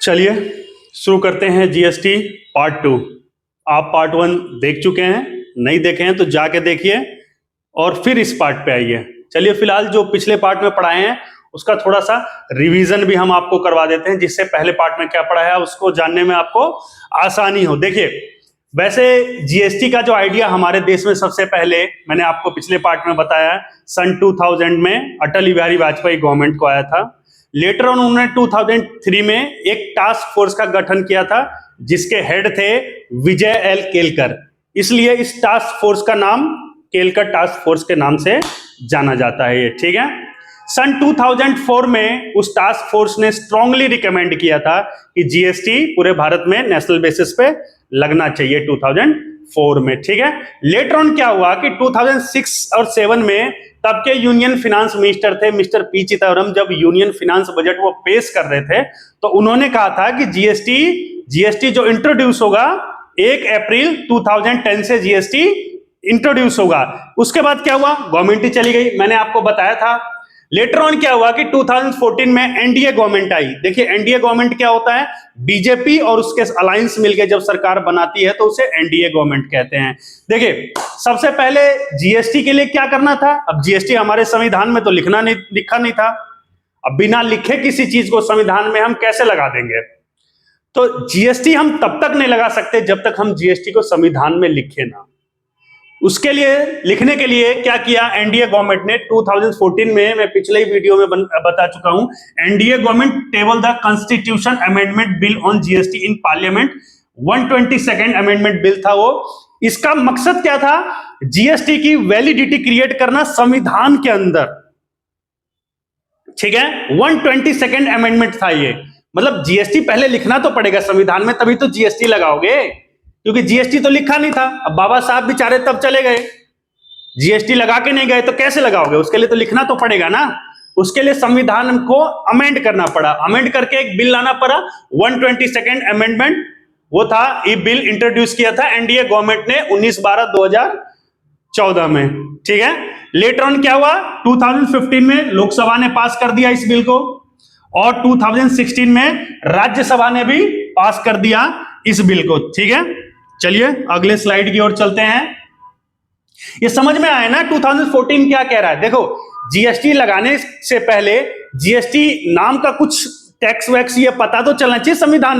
चलिए शुरू करते हैं जीएसटी पार्ट 2। आप पार्ट 1 देख चुके हैं, नहीं देखे हैं तो जाके देखिए और फिर इस पार्ट पे आइए। चलिए फिलहाल जो पिछले पार्ट में पढ़ाए हैं उसका थोड़ा सा रिवीजन भी हम आपको करवा देते हैं, जिससे पहले पार्ट में क्या पढ़ा है उसको जानने में आपको आसानी हो। देखिए वैसे जीएसटी का जो आइडिया हमारे देश में सबसे पहले मैंने आपको पिछले पार्ट में बताया, सन 2000 में अटल बिहारी वाजपेयी गवर्नमेंट को आया था। लेटर ऑन उन्होंने 2003 में एक टास्क फोर्स का गठन किया था जिसके हेड थे विजय एल केलकर, इसलिए इस टास्क फोर्स का नाम केलकर टास्क फोर्स के नाम से जाना जाता है ये, ठीक है। सन 2004 में उस टास्क फोर्स ने स्ट्रांगली रिकमेंड किया था कि जीएसटी पूरे भारत में नेशनल बेसिस पे लगना चाहिए 2004 में, ठीक है। लेटर ऑन क्या हुआ कि 2006 और 7 में तब के यूनियन फिनांस मिनिस्टर थे मिस्टर पी चिदम्बरम, जब यूनियन फिनांस बजट वो पेश कर रहे थे तो उन्होंने कहा था कि जीएसटी जो इंट्रोड्यूस होगा 1 अप्रैल 2010 से जीएसटी इंट्रोड्यूस होगा। उसके बाद क्या हुआ, गवर्नमेंट ही चली गई, मैंने आपको बताया था। लेटर ऑन क्या हुआ कि 2014 में एनडीए गवर्नमेंट आई। देखिए एनडीए गवर्नमेंट क्या होता है, बीजेपी और उसके अलायंस मिलकर जब सरकार बनाती है तो उसे एनडीए गवर्नमेंट कहते हैं। देखिए सबसे पहले जीएसटी के लिए क्या करना था, अब जीएसटी हमारे संविधान में तो लिखा नहीं था। अब बिना लिखे किसी चीज को संविधान में हम कैसे लगा देंगे, तो जीएसटी हम तब तक नहीं लगा सकते जब तक हम जीएसटी को संविधान में लिखे ना। उसके लिए लिखने के लिए क्या किया एनडीए गवर्नमेंट ने 2014 में, मैं पिछले ही वीडियो में बता चुका हूं, NDA government table the constitution amendment bill on GST in parliament. 122nd amendment bill था वो। इसका मकसद क्या था, जीएसटी की वैलिडिटी क्रिएट करना संविधान के अंदर, ठीक है। 122nd अमेंडमेंट था ये, मतलब जीएसटी पहले लिखना तो पड़ेगा संविधान में, तभी तो जीएसटी लगाओगे, क्योंकि जीएसटी तो लिखा नहीं था। अब बाबा साहब बेचारे तब चले गए, जीएसटी लगा के नहीं गए तो कैसे लगाओगे, उसके लिए तो लिखना तो पड़ेगा ना। उसके लिए संविधान को अमेंड करना पड़ा, अमेंड करके एक बिल लाना पड़ा 122nd अमेंडमेंट, वो था ये बिल इंट्रोड्यूस किया था एनडीए गवर्नमेंट ने 19/12/2014 में, ठीक है। लेटर ऑन क्या हुआ, 2015 में लोकसभा ने पास कर दिया इस बिल को और 2016 में राज्यसभा ने भी पास कर दिया इस बिल को, ठीक है। चलिए अगले स्लाइड की ओर चलते हैं। ये समझ में आया ना 2014 क्या कह रहा है। देखो जीएसटी लगाने से पहले जीएसटी नाम का कुछ टैक्स वैक्स ये पता तो चलना चाहिए संविधान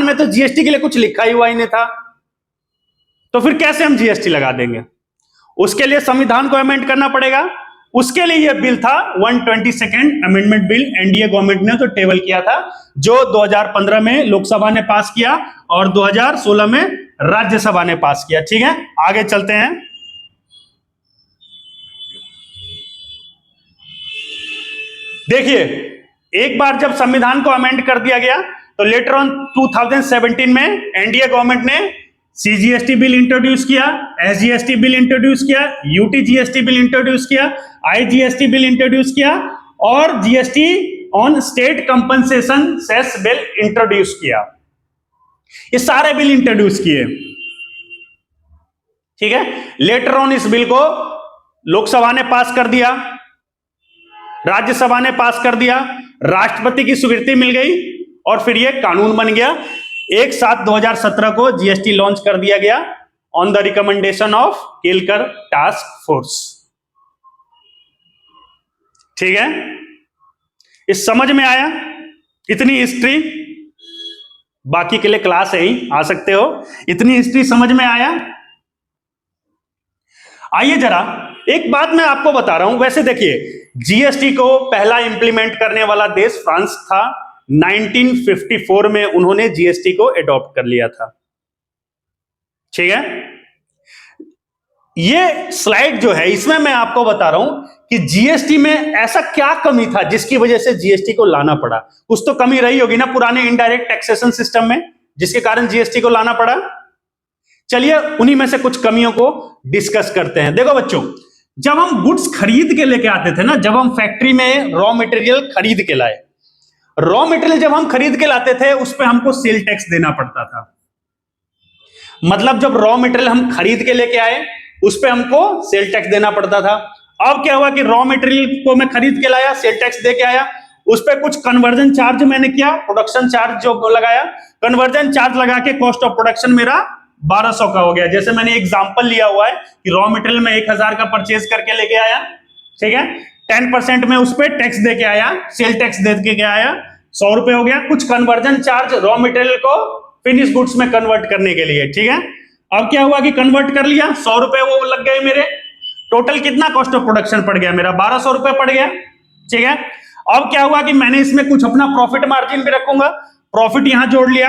में तो जीएसटी के लिए कुछ लिखा ही हुआ ही नहीं था, तो फिर कैसे हम जीएसटी लगा देंगे। उसके लिए संविधान को अमेंड करना पड़ेगा। उसके लिए यह बिल था 122nd amendment bill, NDA government ने तो टेबल किया था, जो 2015 में लोकसभा ने पास किया और 2016 में राज्यसभा ने पास किया, ठीक है। आगे चलते हैं। देखिए एक बार जब संविधान को अमेंड कर दिया गया तो लेटर ऑन 2017 में एनडीए गवर्नमेंट ने सीजीएसटी बिल इंट्रोड्यूस किया, एसजीएसटी बिल इंट्रोड्यूस किया, यूटीजीएसटी बिल इंट्रोड्यूस किया, आईजीएसटी बिल इंट्रोड्यूस किया और GST on state compensation cess bill introduce किया। ये सारे बिल इंट्रोड्यूस किए, ठीक है। लेटर ऑन इस बिल को लोकसभा ने पास कर दिया, राज्यसभा ने पास कर दिया, राष्ट्रपति की स्वीकृति मिल गई और फिर यह कानून बन गया। 1/7/2017 को जीएसटी लॉन्च कर दिया गया on the recommendation of Kelkar task force, ठीक है। इस समझ में आया, इतनी हिस्ट्री, बाकी के लिए क्लास है ही, आ सकते हो। इतनी हिस्ट्री समझ में आया। आइए जरा एक बात मैं आपको बता रहा हूं। वैसे देखिए जीएसटी को पहला इंप्लीमेंट करने वाला देश फ्रांस था। 1954 में उन्होंने जीएसटी को एडॉप्ट कर लिया था, ठीक है। ये स्लाइड जो है इसमें मैं आपको बता रहा हूं कि जीएसटी में ऐसा क्या कमी था जिसकी वजह से जीएसटी को लाना पड़ा। कुछ तो कमी रही होगी ना पुराने इनडायरेक्ट टैक्सेशन सिस्टम में, जिसके कारण जीएसटी को लाना पड़ा। चलिए उन्हीं में से कुछ कमियों को डिस्कस करते हैं। देखो बच्चों, जब हम गुड्स खरीद के लेके आते थे ना, जब हम फैक्ट्री में रॉ मटेरियल खरीद के लाए, रॉ मटेरियल जब हम खरीद के लाते थे उस पर हमको सेल टैक्स देना पड़ता था। मतलब जब रॉ मटेरियल हम खरीद के लेके आए उस पर हमको सेल टैक्स देना पड़ता था। अब क्या हुआ कि रॉ मटेरियल को मैं खरीद के लाया, सेल टैक्स दे के आया, उस पर कुछ कन्वर्जन चार्ज मैंने किया, प्रोडक्शन चार्ज जो लगाया, कन्वर्जन चार्ज लगा के कॉस्ट ऑफ प्रोडक्शन मेरा 1200 का हो गया। जैसे मैंने एग्जांपल लिया हुआ है कि रॉ मटेरियल में 1000 का परचेज करके लेके आया, ठीक है, 10% में उस पर टैक्स दे के आया, सेल टैक्स दे के आया, 100 रुपए हो गया। कुछ कन्वर्जन चार्ज रॉ मटेरियल को फिनिश गुड्स में कन्वर्ट करने के लिए, ठीक है। अब क्या हुआ कि कन्वर्ट कर लिया, 100 रुपए वो लग गए मेरे, टोटल कितना कॉस्ट ऑफ प्रोडक्शन पड़ गया मेरा, 1200 रुपए पड़ गया, ठीक है। अब क्या हुआ कि मैंने इसमें कुछ अपना प्रॉफिट मार्जिन भी रखूंगा, प्रॉफिट यहां जोड़ लिया।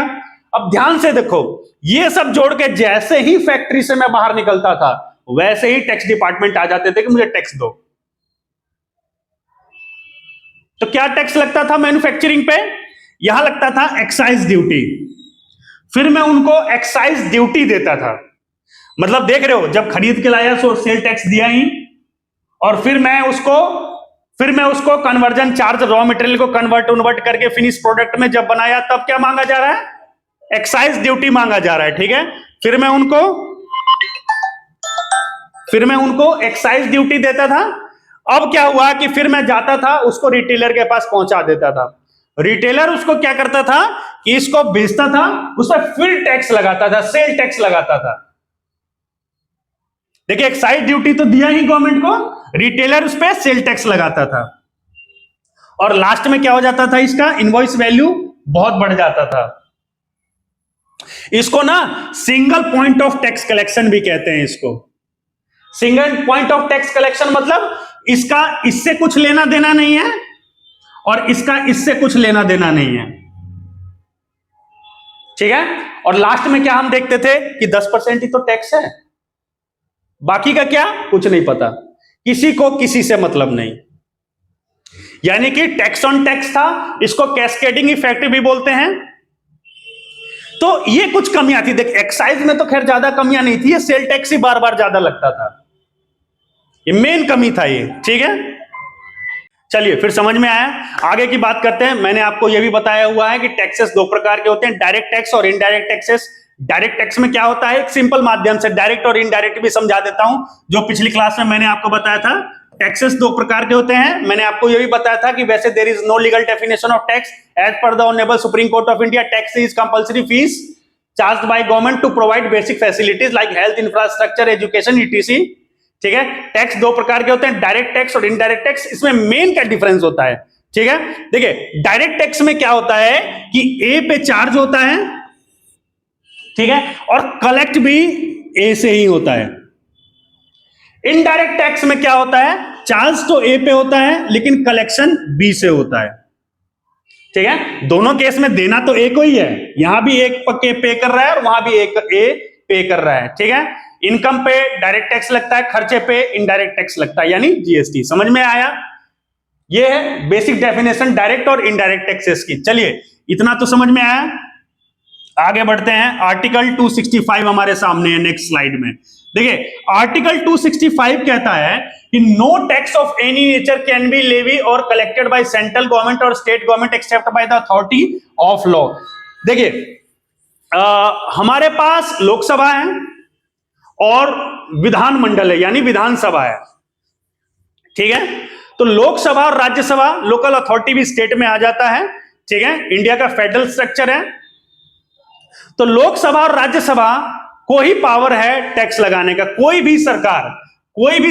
अब ध्यान से देखो, ये सब जोड़ के जैसे ही फैक्ट्री से मैं बाहर निकलता था वैसे ही टैक्स डिपार्टमेंट आ जाते थे कि मुझे टैक्स दो। तो क्या टैक्स लगता था मैन्युफैक्चरिंग पे, यहां लगता था एक्साइज ड्यूटी, फिर मैं उनको एक्साइज ड्यूटी देता था। मतलब देख रहे हो, जब खरीद के लाया तो सेल टैक्स दिया ही, और फिर मैं उसको कन्वर्जन चार्ज रॉ मटेरियल को कन्वर्ट करके फिनिश प्रोडक्ट में जब बनाया तब क्या मांगा जा रहा है, एक्साइज ड्यूटी मांगा जा रहा है, ठीक है। फिर मैं उनको एक्साइज ड्यूटी देता था। अब क्या हुआ कि फिर मैं जाता था उसको रिटेलर के पास पहुंचा देता था, रिटेलर उसको क्या करता था कि इसको बेचता था, उस पर फिर टैक्स लगाता था, सेल टैक्स लगाता था। देखिए एक्साइज ड्यूटी तो दिया ही गवर्नमेंट को, रिटेलर उस पर सेल टैक्स लगाता था, और लास्ट में क्या हो जाता था, इसका इनवॉइस वैल्यू बहुत बढ़ जाता था। इसको ना single point of tax collection भी कहते हैं। इसको single point of tax collection मतलब इसका इससे कुछ लेना देना नहीं है और इसका इससे कुछ लेना देना नहीं है, ठीक है। और लास्ट में क्या हम देखते थे कि 10% ही तो टैक्स है, बाकी का क्या कुछ नहीं पता, किसी को किसी से मतलब नहीं। यानी कि टैक्स ऑन टैक्स था, इसको कैस्केडिंग इफेक्ट भी बोलते हैं। तो ये कुछ कमियां थी। देख एक्साइज में तो खैर ज्यादा कमियां नहीं थी, ये सेल टैक्स ही बार बार ज्यादा लगता था, ये मेन कमी था ये, ठीक है। चलिए फिर समझ में आया, आगे की बात करते हैं। मैंने आपको यह भी बताया हुआ है कि टैक्सेस दो प्रकार के होते हैं, डायरेक्ट टैक्स और इनडायरेक्ट टैक्सेस। डायरेक्ट टैक्स में क्या होता है, एक सिंपल माध्यम से डायरेक्ट और इनडायरेक्ट भी समझा देता हूं, जो पिछली क्लास में मैंने आपको बताया था। टैक्सेस दो प्रकार के होते हैं, मैंने आपको यह भी बताया था कि वैसे there is no legal definition of tax as per the honourable Supreme Court of India. Tax is compulsory fees charged by government to provide basic facilities like health, infrastructure, education, ETC, ठीक है। टैक्स दो प्रकार के होते हैं, direct tax और indirect tax. इसमें मेन क्या डिफरेंस होता है, ठीक है। देखिए डायरेक्ट टैक्स में क्या होता है कि ए पे चार्ज होता है, ठीक है, और कलेक्ट भी ए से ही होता है। इनडायरेक्ट टैक्स में क्या होता है, चार्ज तो ए पे होता है लेकिन कलेक्शन बी से होता है, ठीक है। दोनों केस में देना तो ए को ही है, यहां भी एक पे कर रहा है और वहां भी एक ए पे कर रहा है, ठीक है। इनकम पे डायरेक्ट टैक्स लगता है, खर्चे पे इनडायरेक्ट टैक्स लगता है, यानी जीएसटी। समझ में आया, ये है बेसिक डेफिनेशन डायरेक्ट और इनडायरेक्ट टैक्सेस की। चलिए इतना तो समझ में आया, आगे बढ़ते हैं। आर्टिकल 265 हमारे सामने है नेक्स्ट स्लाइड में। देखिए आर्टिकल 265 कहता है कि no tax of any nature can be levy और कलेक्टेड बाय सेंट्रल गवर्नमेंट और state government except by the authority of law. देखिए हमारे पास लोकसभा है और विधानमंडल है, यानी विधानसभा है, ठीक है। तो लोकसभा और राज्यसभा, लोकल अथॉरिटी भी स्टेट में आ जाता है, ठीक है। इंडिया का फेडरल स्ट्रक्चर है, तो लोकसभा और राज्यसभा को ही पावर है टैक्स लगाने का। कोई भी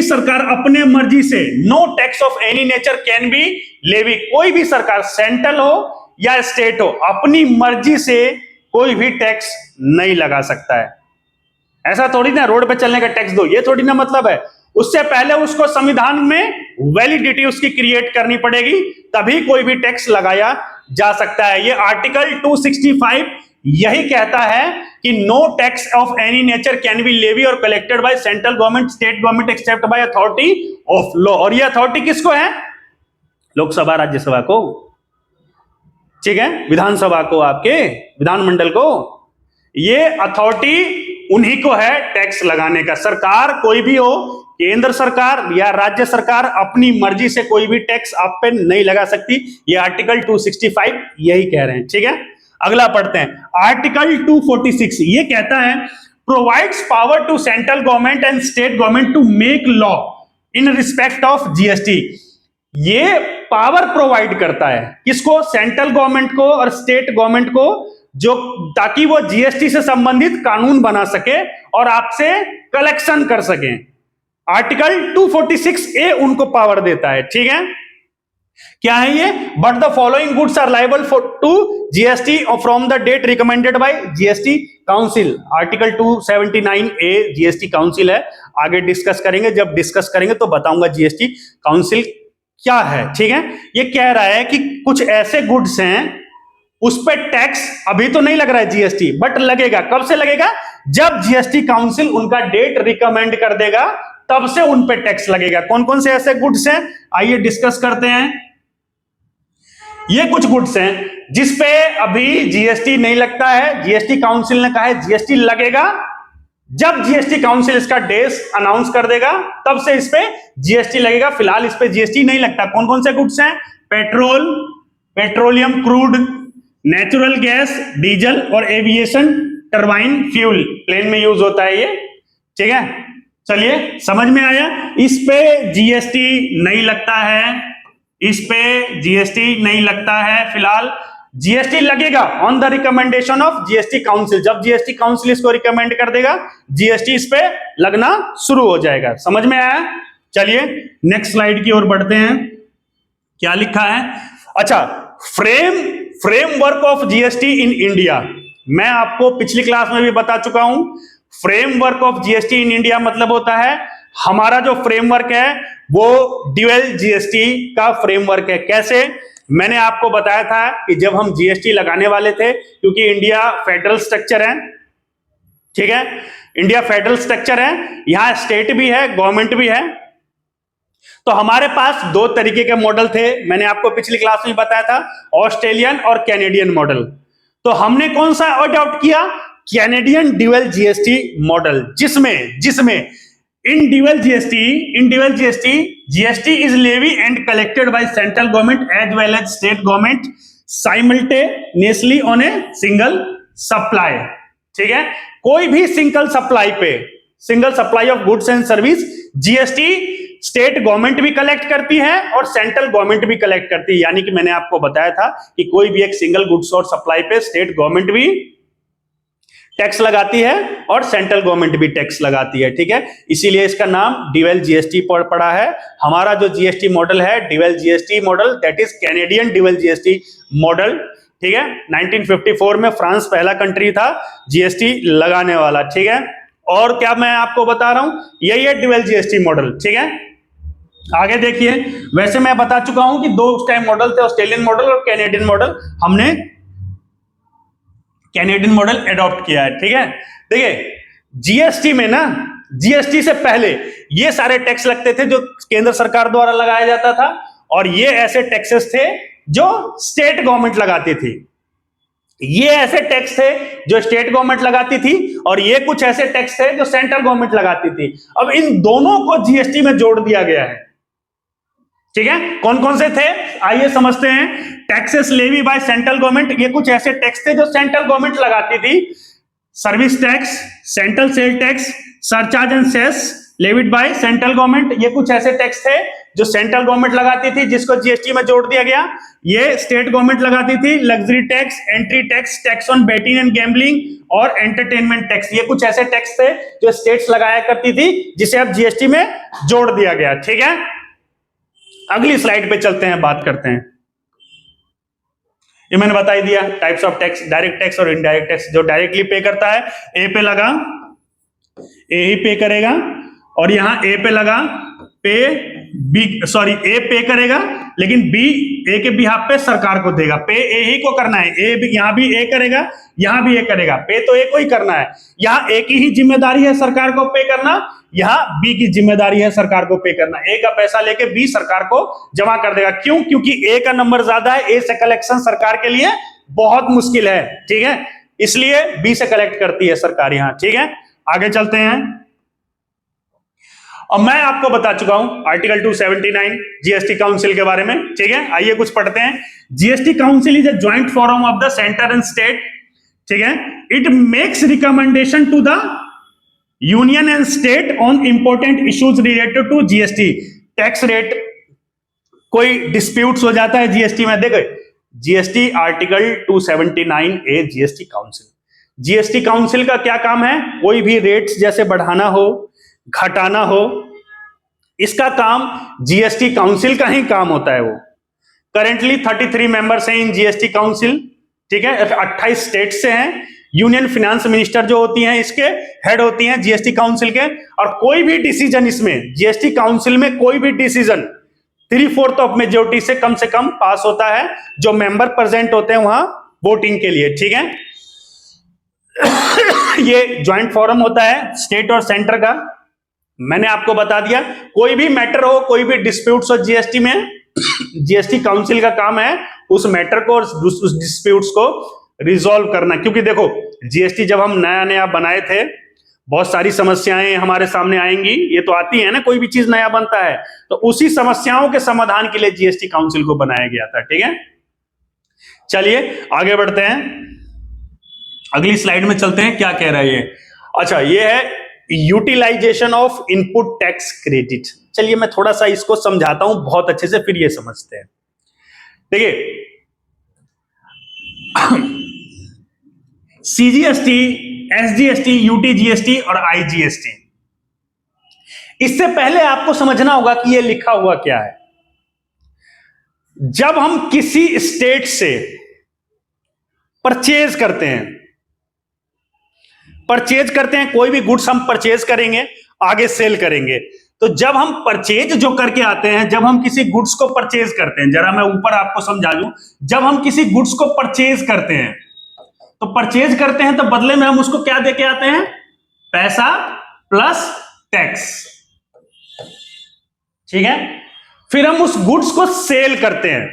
सरकार अपने मर्जी से no tax of any nature can be levy, कोई भी सरकार सेंट्रल हो या स्टेट हो, अपनी मर्जी से कोई भी टैक्स नहीं लगा सकता है। ऐसा थोड़ी ना रोड पे चलने का टैक्स दो, ये थोड़ी ना मतलब है। उससे पहले उसको संविधान में वैलिडिटी उसकी क्रिएट करनी पड़ेगी, तभी कोई भी टैक्स लगाया जा सकता है। ये आर्टिकल 265 यही कहता है कि no tax of any nature can be levy और collected by central government, state government except by authority of law. और ये अथॉरिटी किसको है, लोकसभा राज्यसभा को, ठीक है, विधानसभा को, आपके विधानमंडल को। ये अथॉरिटी उन्हीं को है टैक्स लगाने का। सरकार कोई भी हो, केंद्र सरकार या राज्य सरकार, अपनी मर्जी से कोई भी टैक्स आप पे नहीं लगा सकती। ये आर्टिकल 265 यही कह रहे हैं, ठीक है। अगला पढ़ते हैं, आर्टिकल 246 ये कहता है provides power to central government and state government to make law in respect of GST. ये पावर प्रोवाइड करता है, किसको? सेंट्रल गवर्नमेंट को और स्टेट गवर्नमेंट को, जो ताकि वो जीएसटी से संबंधित कानून बना सके और आपसे कलेक्शन कर सके। आर्टिकल 246A उनको पावर देता है, ठीक है। क्या है ये? But the following goods are liable for to GST from the date recommended by GST council. Article 279A GST council है, आगे डिस्कस करेंगे, जब डिस्कस करेंगे तो बताऊंगा जीएसटी काउंसिल क्या है, ठीक है। ये कह रहा है कि कुछ ऐसे गुड्स हैं उस पर टैक्स अभी तो नहीं लग रहा है जीएसटी, बट लगेगा। कब से लगेगा? जब जीएसटी काउंसिल उनका डेट रिकमेंड कर देगा, तब से उन पे टैक्स लगेगा। कौन कौन से ऐसे गुड्स हैं, आइए डिस्कस करते हैं। ये कुछ गुड्स हैं जिसपे अभी जीएसटी नहीं लगता है। जीएसटी काउंसिल ने कहा है जीएसटी लगेगा जब जीएसटी काउंसिल इसका डेज अनाउंस कर देगा, तब से इस पे जीएसटी लगेगा। फिलहाल इस पे जीएसटी नहीं लगता। कौन कौन से गुड्स हैं? Petrol, petroleum crude, natural gas, diesel और एविएशन टरबाइन फ्यूल, प्लेन में यूज होता है ये, ठीक है। चलिए, समझ में आया। इस पे जीएसटी नहीं लगता है, इस पे जीएसटी नहीं लगता है। फिलहाल जीएसटी लगेगा on the recommendation of GST council. जब जीएसटी काउंसिल इसको रिकमेंड कर देगा, जीएसटी इस पे लगना शुरू हो जाएगा। समझ में आया? चलिए नेक्स्ट स्लाइड की ओर बढ़ते हैं। क्या लिखा है? अच्छा, framework of GST in India. मैं आपको पिछली क्लास में भी बता चुका हूं। Framework of GST in India मतलब होता है हमारा जो फ्रेमवर्क है वो ड्यूअल जीएसटी का फ्रेमवर्क है। कैसे? मैंने आपको बताया था कि जब हम जीएसटी लगाने वाले थे, क्योंकि इंडिया फेडरल स्ट्रक्चर है, ठीक है, इंडिया फेडरल स्ट्रक्चर है, यहां स्टेट भी है, गवर्नमेंट भी है, तो हमारे पास दो तरीके के मॉडल थे। मैंने आपको पिछली क्लास में बताया था, ऑस्ट्रेलियन और कैनेडियन मॉडल। तो हमने कौन सा अडॉप्ट किया? कैनेडियन ड्यूअल जीएसटी मॉडल, जिसमें in dual GST, GST is levied and collected by central government as well as state government simultaneously on a single supply, ठीक है। कोई भी single supply of goods and service GST state government भी collect करती है और central government भी collect करती है। यानी कि मैंने आपको बताया था कि कोई भी एक सिंगल गुड्स और सप्लाई पे स्टेट गवर्नमेंट भी टैक्स लगाती है और सेंट्रल गवर्नमेंट भी टैक्स लगाती है, ठीक है। इसीलिए इसका नाम ड्यूअल जीएसटी पड़ा है। हमारा जो जीएसटी मॉडल है dual GST model, that is Canadian dual GST model, ठीक है। 1954 में फ्रांस पहला कंट्री था जीएसटी लगाने वाला, ठीक है। और क्या मैं आपको बता रहा हूं, यही है ड्यूअल जीएसटी मॉडल, ठीक है। आगे देखिए, वैसे मैं बता चुका हूं कि दो उस टाइम मॉडल थे, ऑस्ट्रेलियन मॉडल और कैनेडियन मॉडल। हमने कैनेडियन मॉडल एडॉप्ट किया है, ठीक है। देखिए, जीएसटी में ना, जीएसटी से पहले ये सारे टैक्स लगते थे जो केंद्र सरकार द्वारा लगाया जाता था, और ये ऐसे टैक्सेस थे जो स्टेट गवर्नमेंट लगाती थी। ये ऐसे टैक्स थे जो स्टेट गवर्नमेंट लगाती थी, और ये कुछ ऐसे टैक्स थे जो सेंट्रल गवर्नमेंट लगाती थी। अब इन दोनों को जीएसटी में जोड़ दिया गया है, ठीक है। कौन कौन से थे, आइए समझते हैं। Taxes levy by central government, ये कुछ ऐसे टैक्स थे जो सेंट्रल गवर्नमेंट लगाती थी। Service tax, central sale tax, surcharge and cess levied by central government, ये कुछ ऐसे टैक्स थे जो सेंट्रल गवर्नमेंट लगाती थी, जिसको जीएसटी में जोड़ दिया गया। ये स्टेट गवर्नमेंट लगाती थी। Luxury tax, entry tax, tax on betting and gambling और एंटरटेनमेंट टैक्स, ये कुछ ऐसे टैक्स थे जो स्टेट्स लगाया करती थी, जिसे अब जीएसटी में जोड़ दिया गया, ठीक है। अगली स्लाइड पे चलते हैं, बात करते हैं। ये मैंने बता ही दिया, types of tax, direct tax और इनडायरेक्ट टैक्स। जो डायरेक्टली पे करता है ए पे लगा, ए ही पे करेगा, और यहां ए पे लगा पे बी, सॉरी ए पे करेगा, लेकिन बी ए के बिहाफ पे सरकार को देगा। पे ए ही को करना है, ए यहां भी ए करेगा, यहां भी ए करेगा, पे तो ए को ही करना है। यहां ए की ही जिम्मेदारी है सरकार को पे करना, यहां बी की जिम्मेदारी है सरकार को पे करना। ए का पैसा लेके बी सरकार को जमा कर देगा। क्यों? क्योंकि ए का नंबर ज्यादा है, ए से कलेक्शन सरकार के लिए बहुत मुश्किल है, ठीक है, इसलिए बी से कलेक्ट करती है सरकार यहां, ठीक है। आगे चलते हैं। और मैं आपको बता चुका हूं आर्टिकल 279 जीएसटी काउंसिल के बारे में, ठीक है। आइए कुछ पढ़ते हैं। GST council is a joint forum of the centre and state, ठीक है। It makes recommendation to the union and state on important issues related to GST, tax rate, कोई डिस्प्यूट्स हो जाता है जीएसटी में, देखो GST article 279A GST council. GST council का क्या काम है? कोई भी रेट्स जैसे बढ़ाना हो, घटाना हो, इसका काम जीएसटी काउंसिल का ही काम होता है। वो करेंटली 33 मेंबर्स हैं इन जीएसटी काउंसिल, ठीक है, 28 स्टेट से हैं। यूनियन फाइनेंस मिनिस्टर जो होती हैं इसके हेड होती हैं जीएसटी काउंसिल के। और कोई भी डिसीजन इसमें जीएसटी काउंसिल में कोई भी डिसीजन 3/4 ऑफ मेजोरिटी से कम पास होता है, जो मेंबर प्रेजेंट होते हैं वहां वोटिंग के लिए, ठीक है। ये ज्वाइंट फोरम होता है स्टेट और सेंटर का। मैंने आपको बता दिया, कोई भी मैटर हो, कोई भी डिस्प्यूट्स हो जीएसटी में, जीएसटी काउंसिल का काम है उस मैटर को और उस डिस्प्यूट्स को रिजॉल्व करना। क्योंकि देखो जीएसटी जब हम नया नया बनाए थे, बहुत सारी समस्याएं हमारे सामने आएंगी, ये तो आती है ना, कोई भी चीज नया बनता है, तो उसी समस्याओं के समाधान के लिए जीएसटी काउंसिल को बनाया गया था, ठीक है। चलिए आगे बढ़ते हैं, अगली स्लाइड में चलते हैं, क्या कह रहा है ये। अच्छा, ये है utilisation of input tax credit. चलिए मैं थोड़ा सा इसको समझाता हूं बहुत अच्छे से, फिर ये समझते हैं। देखिए सीजीएसटी, एसजीएसटी, यूटीजीएसटी और आईजीएसटी, इससे पहले आपको समझना होगा कि ये लिखा हुआ क्या है। जब हम किसी स्टेट से परचेज करते हैं, कोई भी गुड्स हम परचेज करेंगे, आगे सेल करेंगे, तो जब हम परचेज जो करके आते हैं, जब हम किसी गुड्स को परचेज करते हैं, जरा मैं ऊपर आपको समझा दूं, जब हम किसी गुड्स को परचेज करते हैं, तो परचेज करते हैं तो बदले में हम उसको क्या देके आते हैं? पैसा प्लस टैक्स, ठीक है। फिर हम उस गुड्स को सेल करते हैं,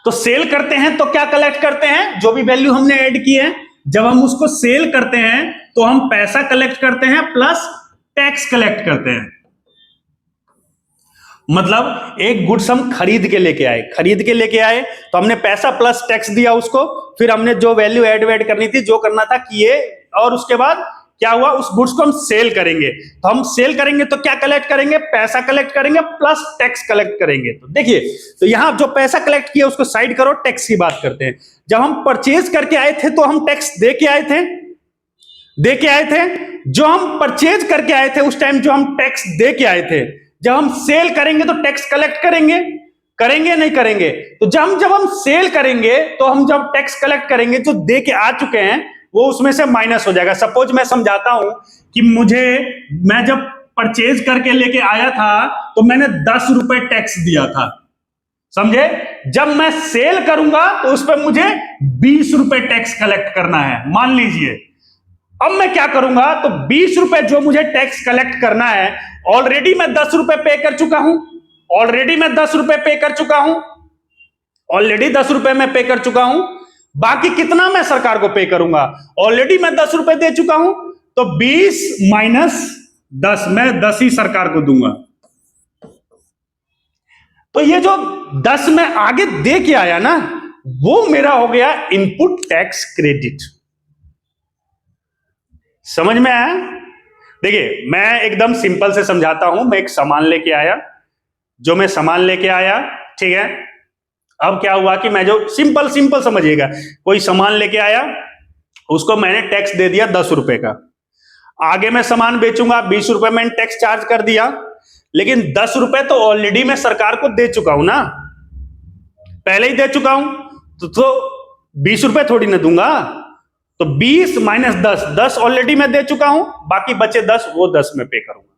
तो सेल करते हैं तो क्या कलेक्ट करते हैं? जो भी वैल्यू हमने ऐड की है, जब हम उसको सेल करते हैं तो हम पैसा कलेक्ट करते हैं प्लस टैक्स कलेक्ट करते हैं। मतलब एक गुड्स हम खरीद के लेके आए, तो हमने पैसा प्लस टैक्स दिया उसको, फिर हमने जो वैल्यू ऐड करनी थी, जो करना था किए, और उसके बाद क्या हुआ? उस गुड्स को हम सेल करेंगे, तो हम सेल करेंगे तो क्या कलेक्ट करेंगे? पैसा कलेक्ट करेंगे प्लस टैक्स कलेक्ट करेंगे। तो देखिए, तो यहां जो पैसा कलेक्ट किया उसको साइड करो, टैक्स की बात करते हैं। जब हम परचेज करके आए थे तो हम टैक्स दे के आए थे, जो हम परचेज करके आए थे उस टाइम जो हम टैक्स दे के आए थे, जब हम सेल करेंगे तो टैक्स कलेक्ट करेंगे नहीं करेंगे? तो जब हम सेल करेंगे तो हम जब टैक्स कलेक्ट करेंगे, जो दे के आ चुके हैं वो उसमें से माइनस हो जाएगा। सपोज मैं समझाता हूं कि मैं जब परचेज करके लेके आया था तो मैंने 10 रुपए टैक्स दिया था, समझे। जब मैं सेल करूंगा तो उस पर मुझे 20 रुपए टैक्स कलेक्ट करना है, मान लीजिए। अब मैं क्या करूंगा? तो 20 रुपए जो मुझे टैक्स कलेक्ट करना है, ऑलरेडी मैं 10 रुपए पे कर चुका हूं, ऑलरेडी दस रुपए मैं पे कर चुका हूं। बाकी कितना मैं सरकार को पे करूंगा? ऑलरेडी मैं 10 रुपए दे चुका हूं, तो 20 माइनस 10, मैं 10 ही सरकार को दूंगा। तो ये जो 10 मैं आगे दे के आया ना, वो मेरा हो गया इनपुट टैक्स क्रेडिट। समझ में आया? देखिए मैं एकदम सिंपल से समझाता हूं। मैं एक सामान लेके आया, ठीक है। अब क्या हुआ कि मैं जो सिंपल समझिएगा, कोई सामान लेके आया, उसको मैंने टैक्स दे दिया 10 रुपए का। आगे मैं सामान बेचूंगा, 20 रुपए मैंने टैक्स चार्ज कर दिया, लेकिन 10 रुपए तो ऑलरेडी मैं सरकार को दे चुका हूं ना, पहले ही दे चुका हूं, तो 20 रुपए थोड़ी ना दूंगा। तो 20 माइनस 10 ऑलरेडी मैं दे चुका हूं, बाकी बचे 10 वो 10 में पे करूंगा,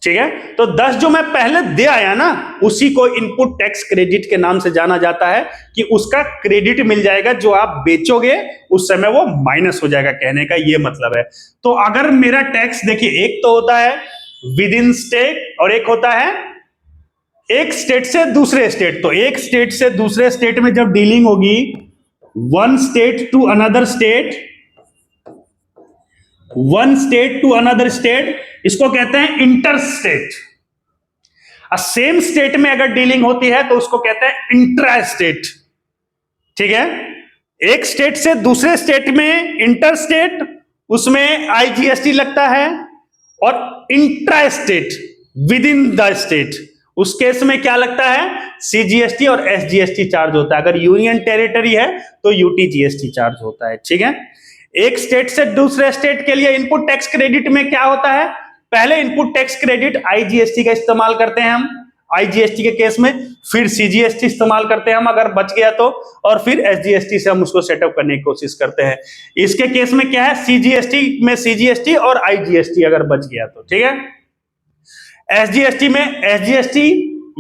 ठीक है। तो 10 जो मैं पहले दे आया ना, उसी को इनपुट टैक्स क्रेडिट के नाम से जाना जाता है, कि उसका क्रेडिट मिल जाएगा, जो आप बेचोगे उस समय वो माइनस हो जाएगा, कहने का ये मतलब है। तो अगर मेरा टैक्स, देखिए एक तो होता है विद इन स्टेट और एक होता है एक स्टेट से दूसरे स्टेट। तो एक स्टेट से दूसरे स्टेट में जब डीलिंग होगी, one state to another state, इसको कहते हैं इंटर स्टेट। सेम स्टेट में अगर डीलिंग होती है तो उसको कहते हैं इंट्रा स्टेट, ठीक है। एक स्टेट से दूसरे स्टेट में इंटर स्टेट, उसमें आईजीएसटी लगता है, और intra state with in the state, उस केस में क्या लगता है, सीजीएसटी और एसजीएसटी चार्ज होता है। अगर यूनियन टेरिटरी है तो यूटीजीएसटी चार्ज होता है। ठीक है, एक स्टेट से दूसरे स्टेट के लिए इनपुट टैक्स क्रेडिट में क्या होता है, पहले इनपुट टैक्स क्रेडिट आईजीएसटी का इस्तेमाल करते हैं हम आईजीएसटी के केस में, फिर सीजीएसटी इस्तेमाल करते हैं हम अगर बच गया तो, और फिर एसजीएसटी से हम उसको सेटअप करने की कोशिश करते हैं। इसके केस में क्या है, सीजीएसटी में सीजीएसटी और आईजीएसटी अगर बच गया तो। ठीक है, एसजीएसटी में एसजीएसटी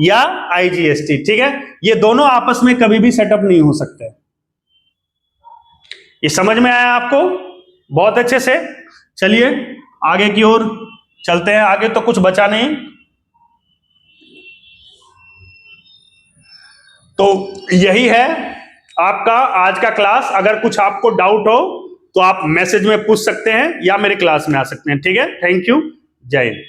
या आईजीएसटी। ठीक है, ये दोनों आपस में कभी भी सेटअप नहीं हो सकते। ये समझ में आया आपको बहुत अच्छे से। चलिए आगे की ओर चलते हैं, आगे तो कुछ बचा नहीं। तो यही है आपका आज का क्लास। अगर कुछ आपको डाउट हो तो आप मैसेज में पूछ सकते हैं या मेरे क्लास में आ सकते हैं। ठीक है, थैंक यू, जय हिंद।